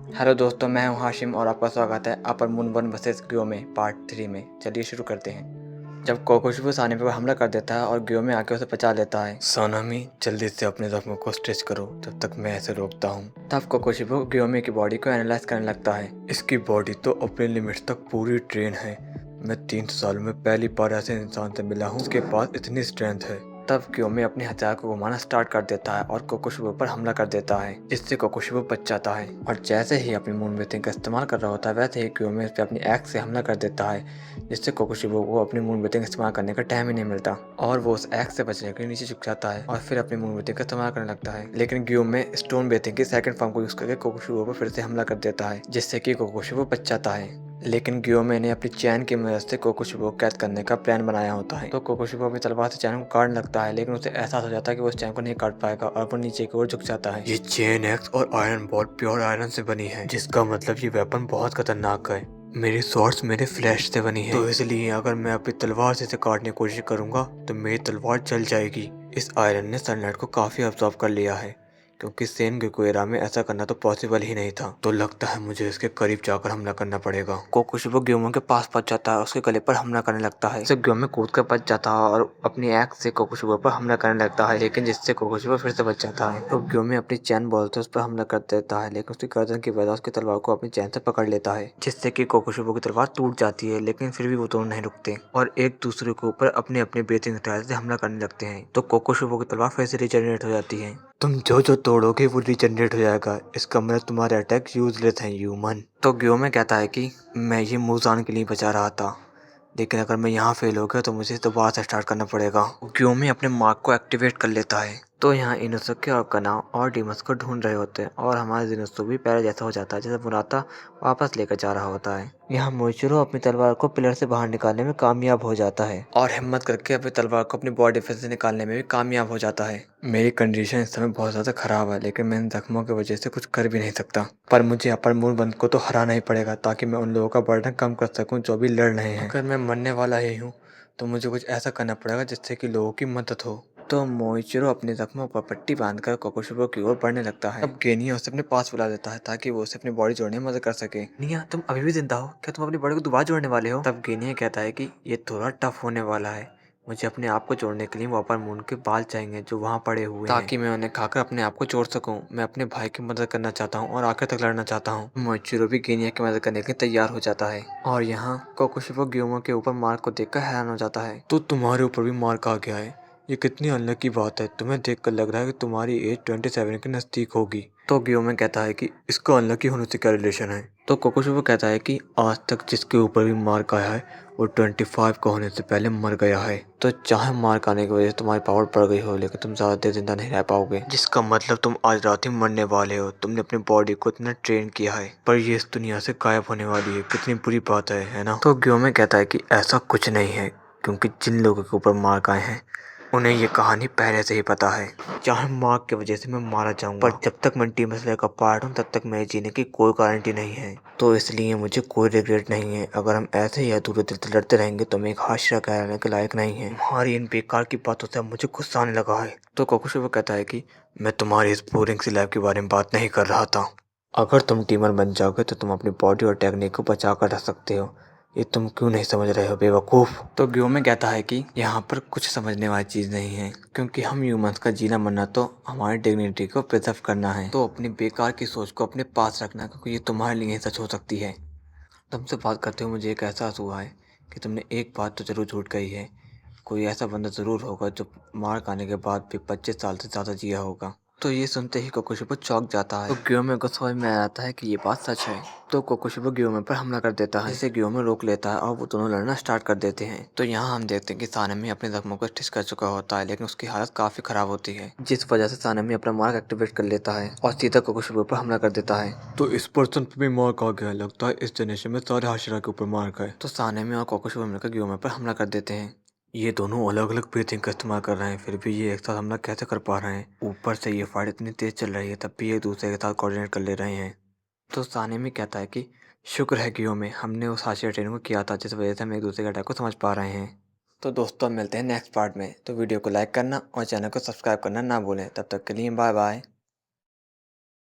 Hello दोस्तों, मैं हूं हाशिम और आपका स्वागत है upper moon one versus Gyomei part 3 में। चलिए शुरू करते हैं। जब कोकोशिबो सानमी पर हमला कर देता है और ग्योमे आके उसे बचा लेता है। सानामी, जल्दी से अपने जख्मों को स्ट्रेच करो जब तक मैं ऐसे रोकता हूँ। तब कोकोशिबो ग्योमे की बॉडी को एनालाइज करने लगता है। इसकी बॉडी तो अपने लिमिट्स तक पूरी ट्रेन है। मैं 3 सालों में पहली बार ऐसे इंसान से मिला हूँ उसके पास इतनी स्ट्रेंथ है। तब ग्योमे अपने हथियार को घुमाना स्टार्ट कर देता है और कोकोशिबो पर हमला कर देता है, जिससे कोकोशिबो बच जाता है। और जैसे ही अपनी मून ब्रीथिंग का इस्तेमाल कर रहा होता है, वैसे ही ग्योमे उस पर अपनी एक्स से हमला कर देता है, जिससे कोकोशिबो को अपनी मून ब्रीथिंग इस्तेमाल करने का टाइम ही नहीं मिलता और वो उस एक्स से बचने के लिए नीचे झुक जाता है और फिर अपनी मून ब्रीथिंग का इस्तेमाल करने लगता है। लेकिन ग्योमे स्टोन ब्रीथिंग की सेकंड फॉर्म को यूज करके कोकोशिबो पर फिर से हमला कर देता है, जिससे कि कोकोशिबो बच जाता है। लेकिन ग्योमे ने अपनी चैन की मदद से कोकोशिबो को कैद करने का प्लान बनाया होता है। तो कोकोशिबो अपनी तलवार से चैन को काटने लगता है, लेकिन उसे एहसास हो जाता है कि वो उस चैन को नहीं काट पाएगा और वो नीचे की ओर झुक जाता है। ये चेन एक्स और आयरन बॉल प्योर आयरन से बनी है, जिसका मतलब ये वेपन बहुत खतरनाक है। मेरी स्वॉर्ड्स मेरे फ्लैश से बनी है, तो इसलिए अगर मैं अपनी तलवार से इसे काटने की कोशिश करूंगा तो मेरी तलवार जल जाएगी। इस आयरन ने सनलाइट को काफी अब्सॉर्ब कर लिया है, क्योंकि सेनगेकु एरा में ऐसा करना तो पॉसिबल ही नहीं था। तो लगता है मुझे इसके करीब जाकर हमला करना पड़ेगा। कोकोशिबो ग्योमे के पास पहुंच जाता है, उसके गले पर हमला करने लगता है। इससे ग्योमे कूद कर बच जाता है और अपनी एक्स से कोकोशिबो पर हमला करने लगता है, लेकिन जिससे कोकोशिबो फिर से बच जाता है। तो ग्योमे अपनी चैन बॉल से उस पर हमला कर देता है, लेकिन उसकी गर्दन की वजह उसकी तलवार को अपनी चैन से पकड़ लेता है, जिससे कि कोकोशिबो की तलवार टूट जाती है। लेकिन फिर भी वो दोनों नहीं रुकते और एक दूसरे के ऊपर अपने अपने ब्रीथिंग स्टाइल से हमला करने लगते हैं। तो कोकोशिबो की तलवार फिर से रिजनरेट हो जाती है। तुम जो जो तोड़ोगे वो रीजनरेट हो जाएगा, इसका मतलब तुम्हारे अटैक यूजलेस हैं ह्यूमन। तो ग्योमे कहता है कि मैं ये मुजान के लिए बचा रहा था, लेकिन अगर मैं यहाँ फेल हो गया तो मुझे दोबारा से स्टार्ट करना पड़ेगा। ग्योमे अपने मार्क को एक्टिवेट कर लेता है। तो यहाँ इनोसुके और कनाओ और डीमस को ढूंढ रहे होते हैं और हमारा जिनोसु भी पहले जैसा हो जाता है, जैसे मुराता वापस लेकर जा रहा होता है। यहाँ मोइचिरो अपनी तलवार को पिलर से बाहर निकालने में कामयाब हो जाता है और हिम्मत करके अपनी तलवार को अपनी बॉडी डिफेंस से निकालने में भी कामयाब हो जाता है। मेरी कंडीशन इस समय बहुत ज़्यादा खराब है, लेकिन मैं इन जख्मों की वजह से कुछ कर भी नहीं सकता। पर मुझे अपर मून वन को तो हराना ही पड़ेगा, ताकि मैं उन लोगों का बर्डन कम कर सकूं जो भी लड़ रहे हैं। अगर मैं मरने वाला ही हूँ तो मुझे कुछ ऐसा करना पड़ेगा जिससे कि लोगों की मदद हो। तो मोइचिरो अपने जख्मों पर पट्टी बांधकर कोकोशिबो की ओर बढ़ने लगता है। अब गेनिया उसे अपने पास बुला लेता है ताकि वो उसे अपनी बॉडी जोड़ने में मदद कर सके। गेनिया, तुम अभी भी जिंदा हो? क्या तुम अपनी बॉडी को दोबारा जोड़ने वाले हो? तब गेनिया कहता है कि ये थोड़ा टफ होने वाला है। मुझे अपने आप को जोड़ने के लिए वापर मून के बाल चाहिए जो वहाँ पड़े हुए हैं, ताकि मैं उन्हें खाकर अपने आप को जोड़ सकूं। मैं अपने भाई की मदद करना चाहता हूँ और आखिर तक लड़ना चाहता हूँ। मोइचिरो भी गेनिया की मदद करने के लिए तैयार हो जाता है और यहाँ कोकोशिबो ग्योमो के ऊपर मार्क को देखकर हैरान हो जाता है। तो तुम्हारे ऊपर भी मार्क आ गया है, ये कितनी अनलकी बात है। तुम्हें देखकर लग रहा है कि तुम्हारी एज 27 के नज़दीक होगी। तो ग्योमे कहता है कि इसका अनलकी होने से क्या रिलेशन है। तो कोकोशिबो कहता है कि आज तक जिसके ऊपर भी मार्क आया है वो 25 का होने से पहले मर गया है। तो चाहे मार्क आने की वजह से तुम्हारी पावर बढ़ गई हो, लेकिन तुम ज़्यादा देर जिंदा नहीं रह पाओगे, जिसका मतलब तुम आज रात ही मरने वाले हो। तुमने अपनी बॉडी को इतना ट्रेन किया है, पर ये इस दुनिया से गायब होने वाली है। कितनी बुरी बात है ना? तो ग्योमे कहता है कि ऐसा कुछ नहीं है, क्योंकि जिन लोगों के ऊपर मार्क आए हैं उन्हें ये कहानी पहले से ही पता है। चाहे मार्क की वजह से मैं मारा जाऊंगा, पर जब तक मैं टीम मसले का पार्ट हूँ तब तक मेरे जीने की कोई गारंटी नहीं है। तो इसलिए मुझे कोई रिग्रेट नहीं है। अगर हम ऐसे ही अधूरे दिल से लड़ते रहेंगे तो मैं एक हाशिरा कहलाने के लायक नहीं है। हमारी इन बेकार की बातों से मुझे गुस्सा आने लगा है। तो कोकोशिबो कहता है कि मैं तुम्हारी इस बोरिंग सी लाइफ के बारे में बात नहीं कर रहा था। अगर तुम टीमर बन जाओगे तो तुम अपनी बॉडी और टेक्निक को बचा कर रख सकते हो। ये तुम क्यों नहीं समझ रहे हो बेवकूफ़? तो ग्योमे कहता है कि यहाँ पर कुछ समझने वाली चीज़ नहीं है, क्योंकि हम ह्यूमंस का जीना मरना तो हमारी डिग्निटी को प्रिजर्व करना है। तो अपनी बेकार की सोच को अपने पास रखना, क्योंकि ये तुम्हारे लिए सच हो सकती है। तुमसे बात करते हुए मुझे एक एहसास हुआ है कि तुमने एक बात तो ज़रूर झूठ कही है। कोई ऐसा बंदा ज़रूर होगा जो मार्क आने के बाद भी 25 साल से ज़्यादा जिया होगा। तो ये सुनते ही कोकोशिबो चौंक जाता है। तो ग्योमे को समझ में आ जाता है कि ये बात सच है। तो कोकोशिबो ग्योमे पर हमला कर देता है, जिसे ग्योमे रोक लेता है और वो दोनों लड़ना स्टार्ट कर देते हैं। तो यहाँ हम देखते हैं कि सानमी अपने जख्मों को स्टिच कर चुका होता है, लेकिन उसकी हालत काफ़ी ख़राब होती है, जिस वजह से सानमी अपना मार्क एक्टिवेट कर लेता है और सीधा कोकोशिबो पर हमला कर देता है। तो इस पर्सन पर भी मार्क आ गया, लगता है इस जनरेशन में सारे हाशिरा के ऊपर मार्क है। तो सानमी और कोकोशिबो मिलकर ग्योमे पर हमला कर देते हैं। ये दोनों अलग अलग ब्रीथिंग का इस्तेमाल कर रहे हैं, फिर भी ये एक साथ हमला कैसे कर पा रहे हैं? ऊपर से ये फाइट इतनी तेज चल रही है, तब भी एक दूसरे के साथ कोऑर्डिनेट कर ले रहे हैं। तो सानेमी कहता है कि शुक्र है ग्योमे, हमने उस हाशिया ट्रेनिंग को किया था, जिस वजह से हम एक दूसरे के अटैक को समझ पा रहे हैं। तो दोस्तों, मिलते हैं नेक्स्ट पार्ट में। तो वीडियो को लाइक करना और चैनल को सब्सक्राइब करना ना भूलें। तब तक के लिए बाय बाय।